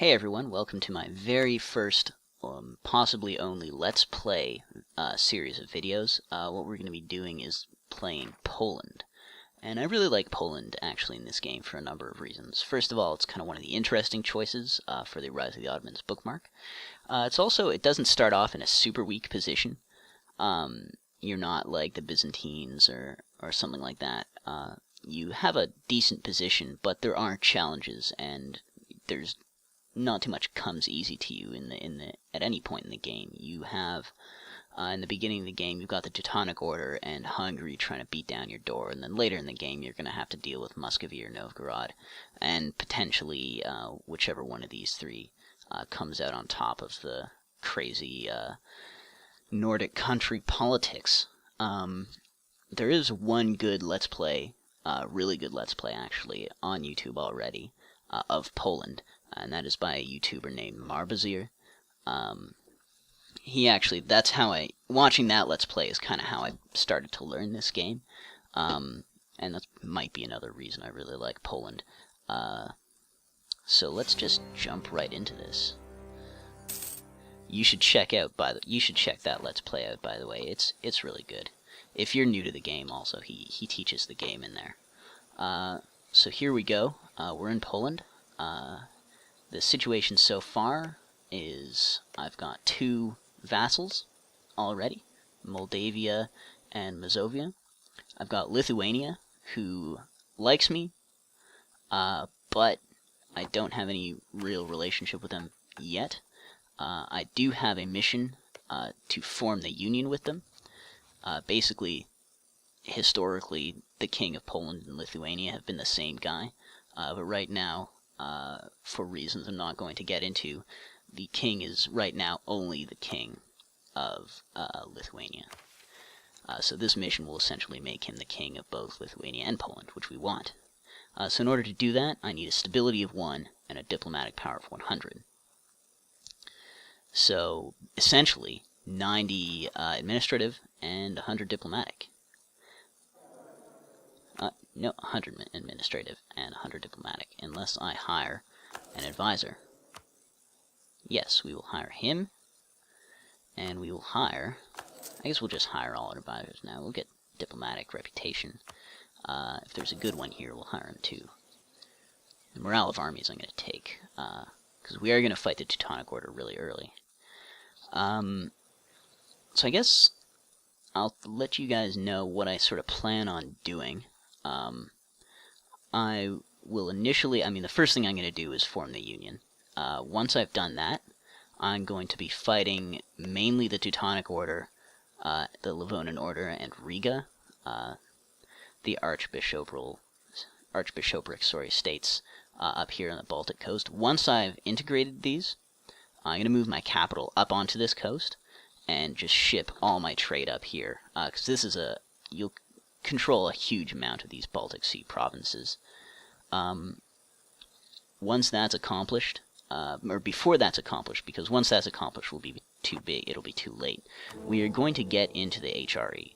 Hey everyone, welcome to my very first, possibly only Let's Play series of videos. What we're going to be doing is playing Poland. And I really like Poland, actually, in this game for a number of reasons. First of all, it's kind of one of the interesting choices for the Rise of the Ottomans bookmark. It doesn't start off in a super weak position. You're not like the Byzantines or something like that. You have a decent position, but there are challenges, and there's not too much comes easy to you at any point in the game. You have in the beginning of the game, you've got the Teutonic Order and Hungary trying to beat down your door, and then later in the game, you're going to have to deal with Muscovy or Novgorod, and potentially whichever one of these three comes out on top of the crazy Nordic country politics. There is one good Let's Play, really good Let's Play actually, on YouTube already of Poland. And that is by a YouTuber named Marbazir. Watching that Let's Play is kind of how I started to learn this game. And that might be another reason I really like Poland. So let's just jump right into this. You should check that Let's Play out, by the way. It's really good. If you're new to the game, also, he teaches the game in there. So here we go. We're in Poland. The situation so far is I've got two vassals already, Moldavia and Mazovia. I've got Lithuania, who likes me, but I don't have any real relationship with them yet. I do have a mission to form the union with them. Basically, historically, the king of Poland and Lithuania have been the same guy, but right now, for reasons I'm not going to get into, the king is right now only the king of Lithuania. So this mission will essentially make him the king of both Lithuania and Poland, which we want. So in order to do that, I need a stability of 1 and a diplomatic power of 100. So essentially, 90 administrative and 100 diplomatic. No, 100 administrative and 100 diplomatic, unless I hire an advisor. Yes, we will hire him, and we will hire... I guess we'll just hire all our advisors now. We'll get diplomatic reputation. If there's a good one here, we'll hire him too. The morale of armies I'm going to take, because we are going to fight the Teutonic Order really early. So I guess I'll let you guys know what I sort of plan on doing. I will initially, the first thing I'm going to do is form the Union. Once I've done that, I'm going to be fighting mainly the Teutonic Order, the Livonian Order, and Riga, the archbishopric states up here on the Baltic coast. Once I've integrated these, I'm going to move my capital up onto this coast and just ship all my trade up here, because this is you'll control a huge amount of these Baltic Sea provinces. Once that's accomplished, or before that's accomplished, because once that's accomplished will be too big, it'll be too late, we are going to get into the HRE,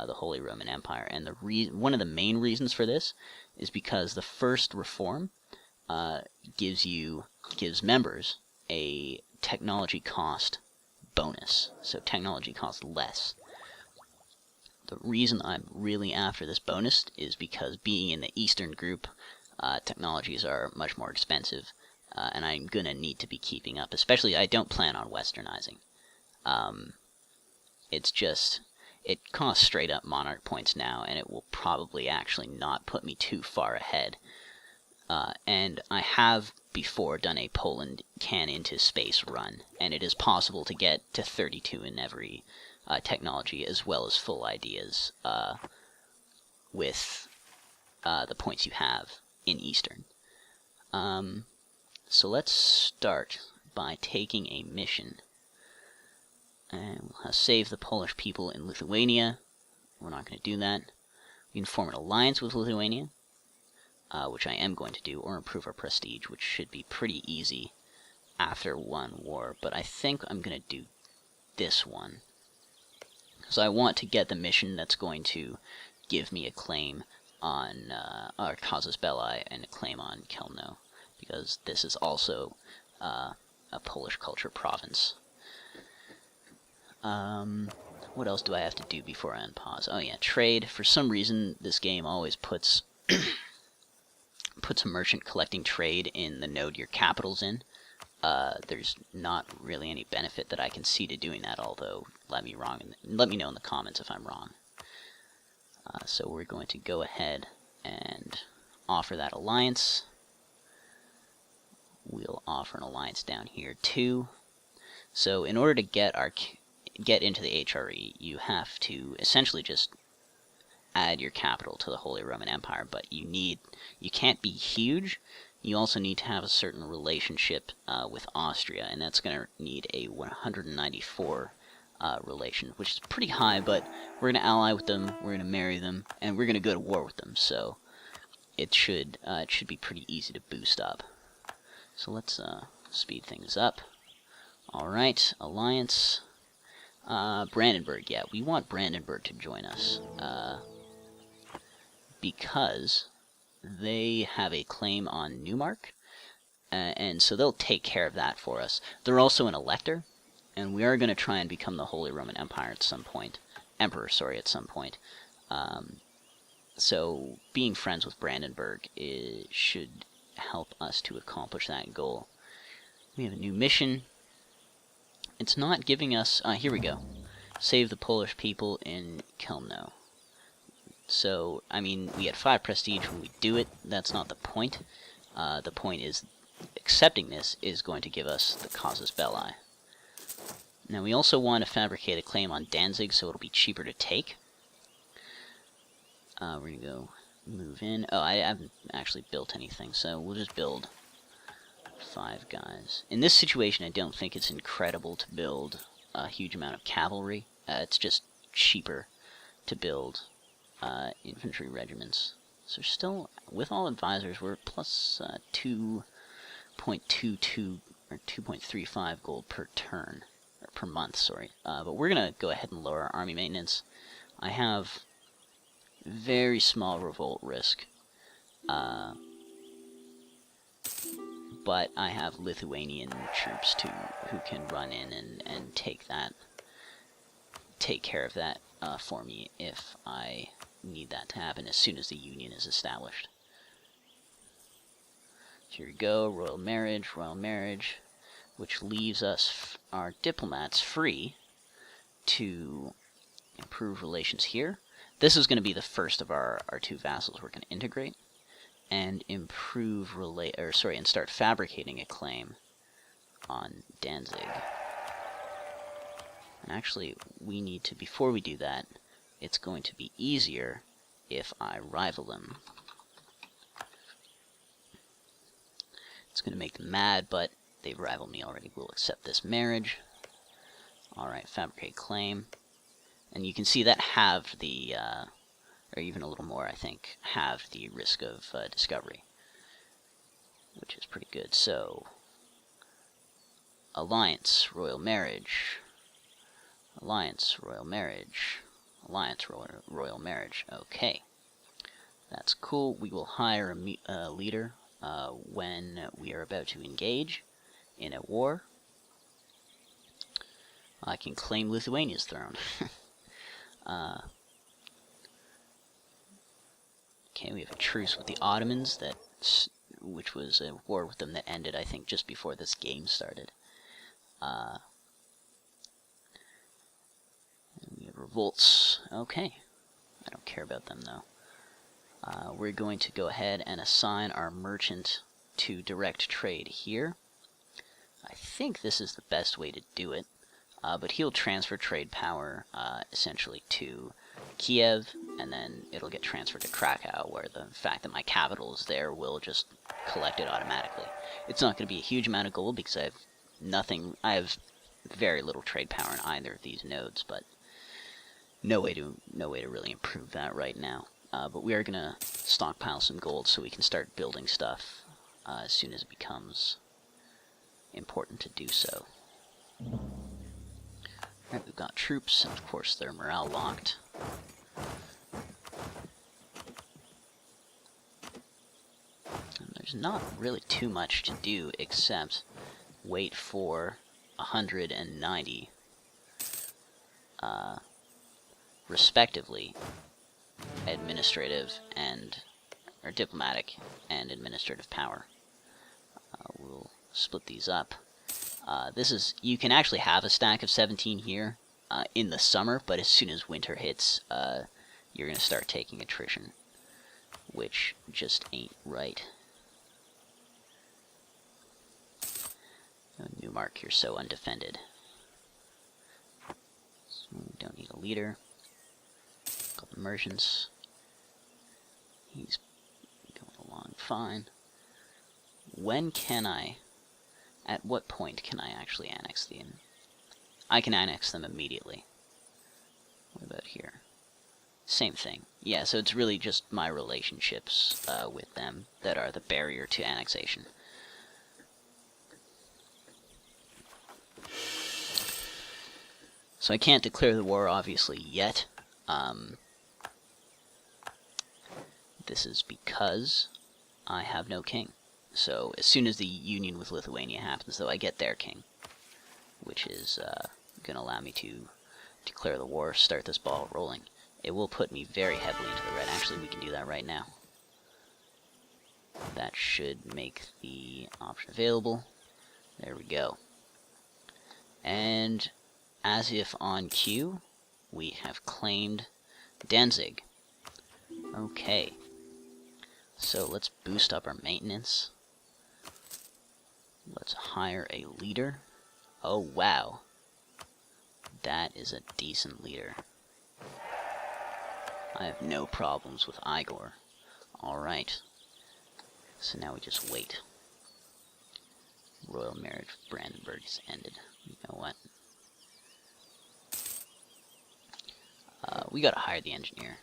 the Holy Roman Empire, and one of the main reasons for this is because the first reform gives members a technology cost bonus, so technology costs less. The reason I'm really after this bonus is because being in the Eastern group, technologies are much more expensive, and I'm going to need to be keeping up. Especially, I don't plan on westernizing. It costs straight up monarch points now, and it will probably actually not put me too far ahead. And I have before done a Poland can into space run, and it is possible to get to 32 in every technology, as well as full ideas with the points you have in Eastern. So let's start by taking a mission. And we'll save the Polish people in Lithuania. We're not going to do that. We can form an alliance with Lithuania, which I am going to do, or improve our prestige, which should be pretty easy after one war. But I think I'm going to do this one, because I want to get the mission that's going to give me a claim on our Casus Belli and a claim on Kelno. because this is also a Polish culture province. What else do I have to do before I unpause? Oh yeah, trade. For some reason, this game always puts a merchant collecting trade in the node your capital's in. There's not really any benefit that I can see to doing that, although let me know in the comments if I'm wrong. So we're going to go ahead and offer that alliance. We'll offer an alliance down here too. So in order to get into the HRE, you have to essentially just add your capital to the Holy Roman Empire, but you can't be huge. You also need to have a certain relationship with Austria, and that's going to need a 194 relation, which is pretty high, but we're going to ally with them, we're going to marry them, and we're going to go to war with them, so it should be pretty easy to boost up. So let's speed things up. Alright, alliance. Brandenburg, yeah, we want Brandenburg to join us, because they have a claim on Neumark, and so they'll take care of that for us. They're also an elector, and we are going to try and become the Holy Roman Empire at some point. Emperor, sorry, at some point. So being friends with Brandenburg should help us to accomplish that goal. We have a new mission. It's not giving us... here we go. Save the Polish people in Chełmno. So, I mean, we had 5 prestige when we do it. That's not the point. The point is accepting this is going to give us the casus belli. Now, we also want to fabricate a claim on Danzig, so it'll be cheaper to take. We're going to go move in. Oh, I haven't actually built anything, so we'll just build 5 guys. In this situation, I don't think it's incredible to build a huge amount of cavalry. It's just cheaper to build infantry regiments. So still, with all advisors, we're plus 2.22 or 2.35 gold per turn, or per month, sorry. But we're going to go ahead and lower our army maintenance. I have very small revolt risk, but I have Lithuanian troops who can run in and take care of that for me if I need that to happen as soon as the union is established. Here we go, royal marriage, which leaves us, our diplomats, free to improve relations here. This is going to be the first of our 2 vassals we're going to integrate and improve and start fabricating a claim on Danzig. And actually, we need to, before we do that, it's going to be easier if I rival him. It's going to make them mad, but they've rivaled me already. We'll accept this marriage. Alright, fabricate claim. And you can see that halved the, or even a little more, I think, halved the risk of discovery, which is pretty good. So, alliance, royal marriage, alliance, royal marriage, alliance, royal marriage. Okay, that's cool. We will hire a leader when we are about to engage in a war. I can claim Lithuania's throne. Okay, we have a truce with the Ottomans, which was a war with them that ended, I think, just before this game started. We have revolts. Okay, I don't care about them, though. We're going to go ahead and assign our merchant to direct trade here. I think this is the best way to do it. But he'll transfer trade power essentially to Kiev, and then it'll get transferred to Krakow, where the fact that my capital is there will just collect it automatically. It's not going to be a huge amount of gold because I have very little trade power in either of these nodes, but no way to really improve that right now. But we are going to stockpile some gold so we can start building stuff as soon as it becomes important to do so. Right, we've got troops, and of course they're morale locked. And there's there's not really too much to do except wait for 190, respectively, administrative and, or diplomatic and administrative power. We'll split these up. This is, you can actually have a stack of 17 here in the summer, but as soon as winter hits, you're going to start taking attrition, which just ain't right. Oh, Newmark, you're so undefended. So we don't need a leader. A couple merchants. He's going along fine. When can I, at what point can I actually annex them? I can annex them immediately. What about here? Same thing. Yeah, so it's really just my relationships with them that are the barrier to annexation. So I can't declare the war, obviously, yet. This is because I have no king. So as soon as the union with Lithuania happens, though, I get their king, which is going to allow me to declare the war, start this ball rolling. It will put me very heavily into the red. Actually, we can do that right now. That should make the option available. There we go. And as if on cue, we have claimed Danzig. Okay. So let's boost up our maintenance. Let's hire a leader. Oh, wow. That is a decent leader. I have no problems with Igor. Alright. So now we just wait. Royal marriage with Brandenburg is ended. You know what? We gotta hire the engineer.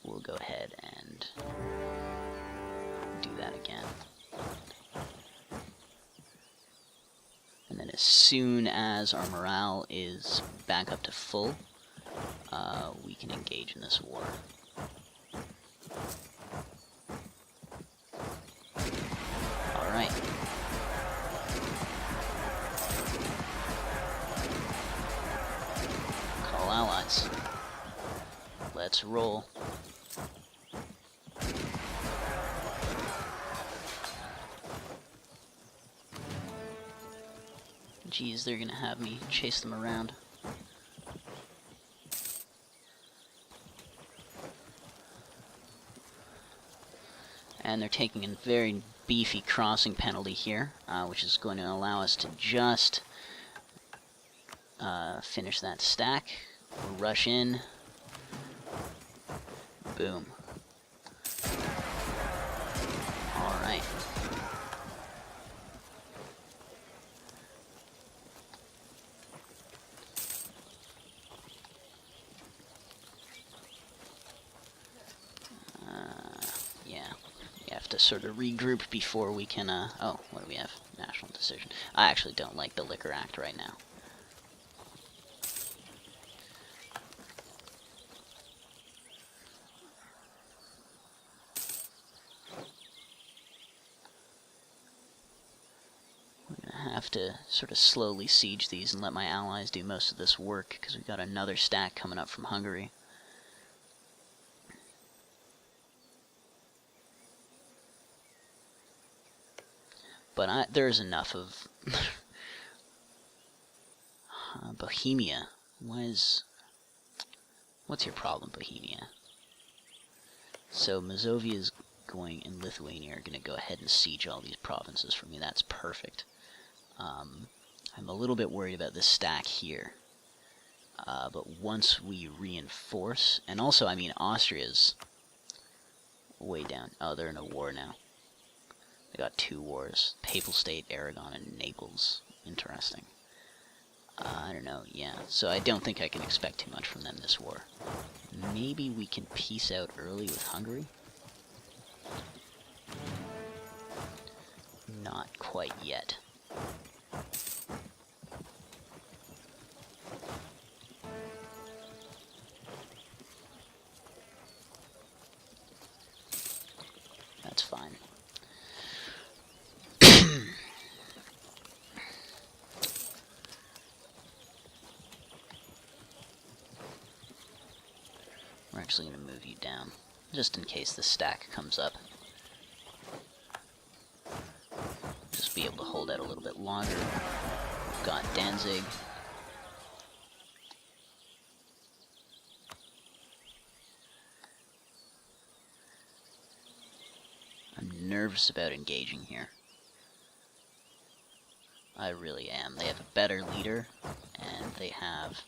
We'll go ahead and do that again. And then as soon as our morale is back up to full, we can engage in this war. Alright. Call allies. Let's roll. Geez, they're gonna have me chase them around. And they're taking a very beefy crossing penalty here, which is going to allow us to just finish that stack. We'll rush in. Boom. Alright. Yeah. You have to sort of regroup before we can, oh, what do we have? National decision. I actually don't like the Liquor Act right now. Have to sort of slowly siege these and let my allies do most of this work, because we've got another stack coming up from Hungary. But there's enough of Bohemia. What's your problem, Bohemia? So Mazovia is going, and Lithuania are going to go ahead and siege all these provinces for me. That's perfect. I'm a little bit worried about this stack here. But once we reinforce, and also, I mean, Austria's way down. Oh, they're in a war now. They got 2 wars. Papal State, Aragon, and Naples. Interesting. I don't know, yeah. So I don't think I can expect too much from them this war. Maybe we can peace out early with Hungary? Not quite yet. actually going to move you down, just in case the stack comes up. Just be able to hold out a little bit longer. We've got Danzig. I'm nervous about engaging here. I really am. They have a better leader, and they have...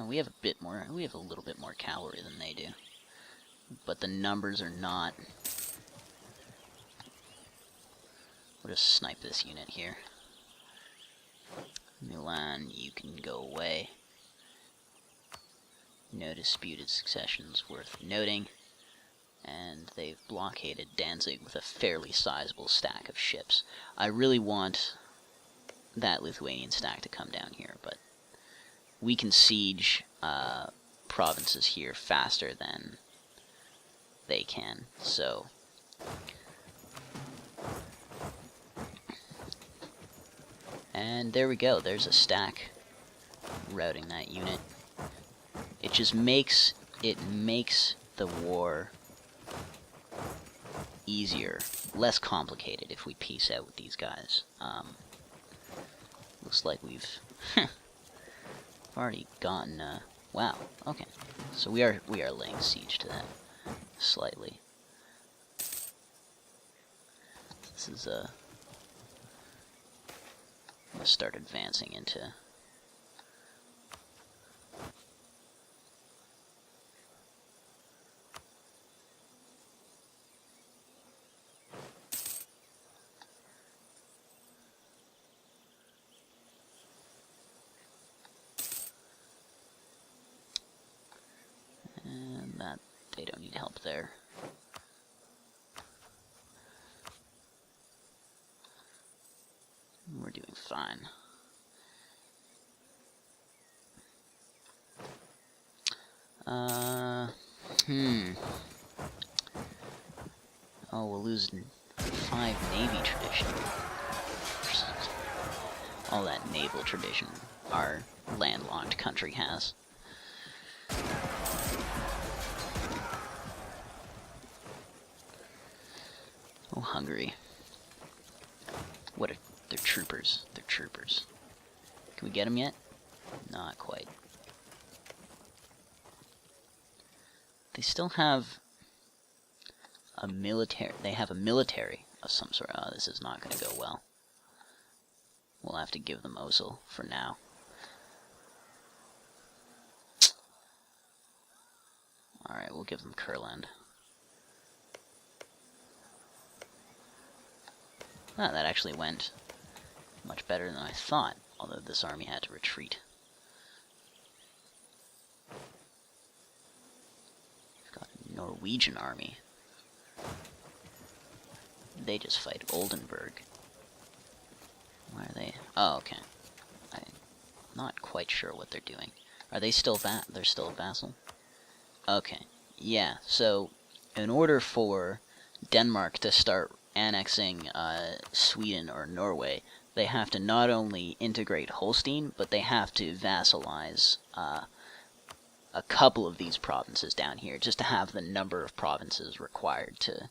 we have a bit more. We have a little bit more cavalry than they do, but the numbers are not. We'll just snipe this unit here. Milan, you can go away. No disputed successions worth noting, and they've blockaded Danzig with a fairly sizable stack of ships. I really want that Lithuanian stack to come down here, but we can siege provinces here faster than they can, so... And there we go, there's a stack routing that unit. It just makes the war easier, less complicated if we peace out with these guys. Looks like we've already gotten, wow, okay. So we are laying siege to that, slightly. This is, I'm gonna start advancing into... that they don't need help there. We're doing fine. Oh, we'll lose 5 Navy tradition. All that naval tradition our landlocked country has. Oh, Hungary. What are... They're troopers. They're troopers. Can we get them yet? Not quite. They still have a military... They have a military of some sort. Oh, this is not going to go well. We'll have to give them Mosul for now. Alright, we'll give them Kurland. Ah, that actually went much better than I thought, although this army had to retreat. We've got a Norwegian army. They just fight Oldenburg. Why are they... Oh, okay. I'm not quite sure what they're doing. Are they still they're still a vassal? Okay. Yeah, so in order for Denmark to start annexing Sweden or Norway, they have to not only integrate Holstein, but they have to vassalize a couple of these provinces down here, just to have the number of provinces required to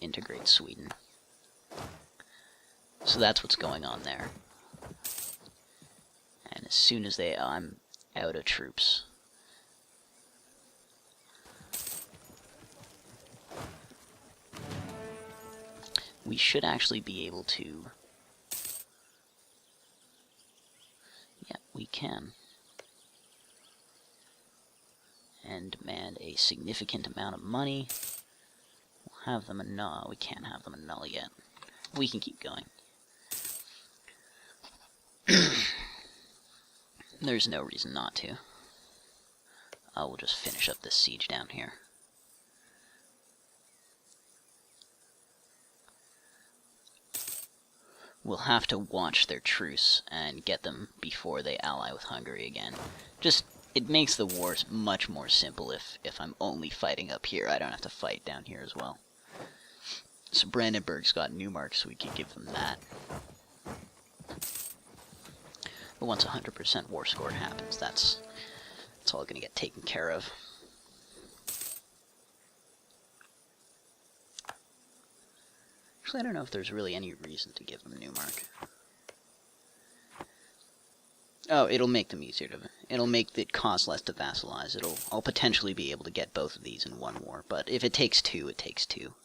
integrate Sweden. So that's what's going on there. And as soon as they... I'm out of troops. We should actually be able to... Yeah, we can. And demand a significant amount of money. We'll have them annul. We can't have them annul yet. We can keep going. There's no reason not to. We'll just finish up this siege down here. We'll have to watch their truce and get them before they ally with Hungary again. Just, it makes the wars much more simple if I'm only fighting up here. I don't have to fight down here as well. So Brandenburg's got Neumark, so we could give them that. But once 100% war score happens, that's all going to get taken care of. Actually, I don't know if there's really any reason to give them Newmark. Oh, it'll make them easier to... It'll make it cost less to vassalize. I'll potentially be able to get both of these in one war, but if it takes two, it takes two.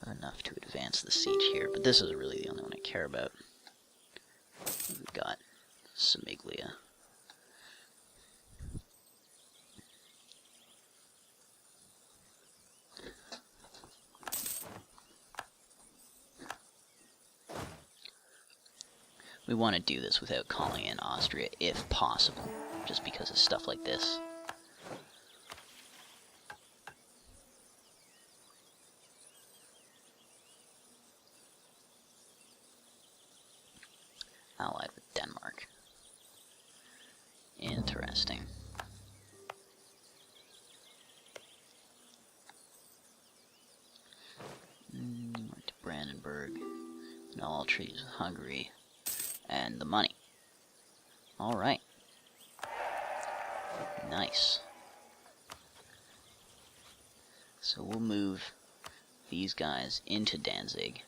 Enough to advance the siege here, but this is really the only one I care about. We've got Samiglia. We want to do this without calling in Austria, if possible, just because of stuff like this. Allied with Denmark. Interesting. Went to Brandenburg. Now all treaties with Hungary. And the money. Alright. Nice. So we'll move these guys into Danzig.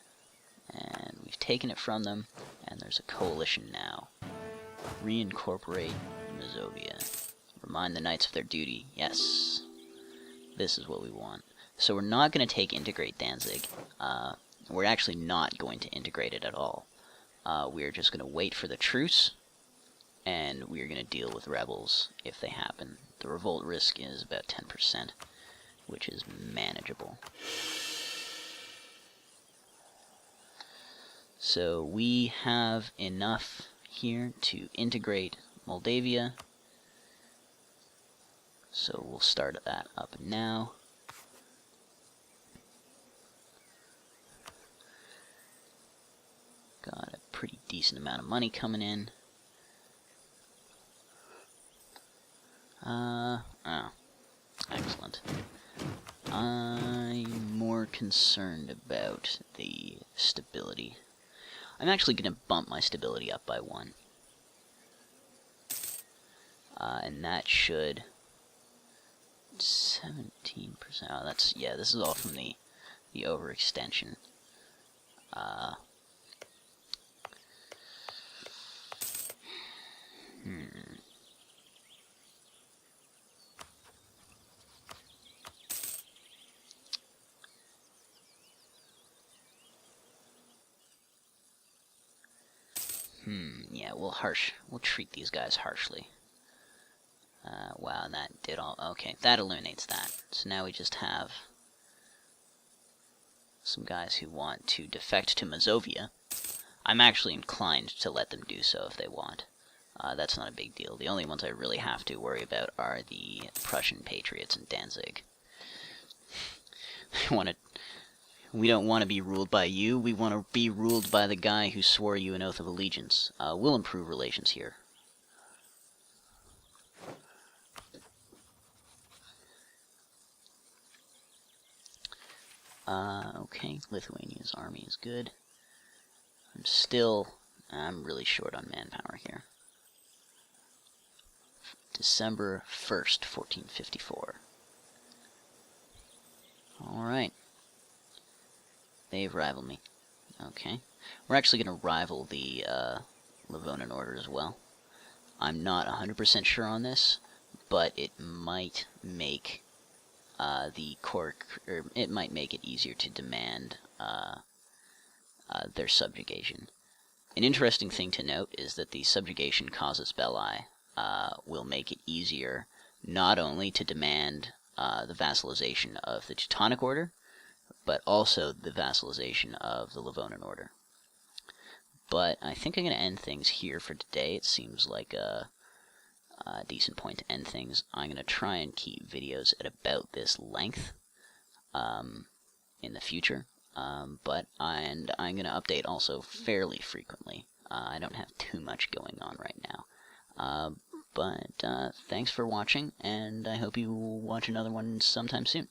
And we've taken it from them, and there's a coalition now. Reincorporate Mazovia. Remind the knights of their duty. Yes. This is what we want. So we're not going to integrate Danzig. We're actually not going to integrate it at all. We're just going to wait for the truce, and we're going to deal with rebels if they happen. The revolt risk is about 10%, which is manageable. So we have enough here to integrate Moldavia. So we'll start that up now. Got a pretty decent amount of money coming in. Oh, excellent. I'm more concerned about the stability. I'm actually going to bump my stability up by 1. And that should... 17%. Oh, that's... Yeah, this is all from the overextension. Yeah, we'll treat these guys harshly. Wow, and that did all... Okay, that eliminates that. So now we just have some guys who want to defect to Mazovia. I'm actually inclined to let them do so if they want. That's not a big deal. The only ones I really have to worry about are the Prussian patriots in Danzig. We don't want to be ruled by you. We want to be ruled by the guy who swore you an oath of allegiance. We'll improve relations here. Okay, Lithuania's army is good. I'm really short on manpower here. December 1st, 1454. Alright. They've rivaled me. Okay. We're actually going to rival the Livonian Order as well. I'm not 100% sure on this, but it might make it might make it easier to demand their subjugation. An interesting thing to note is that the subjugation casus belli will make it easier not only to demand the vassalization of the Teutonic Order, but also the vassalization of the Livonian Order. But I think I'm going to end things here for today. It seems like a decent point to end things. I'm going to try and keep videos at about this length in the future. I'm going to update also fairly frequently. I don't have too much going on right now. Thanks for watching, and I hope you will watch another one sometime soon.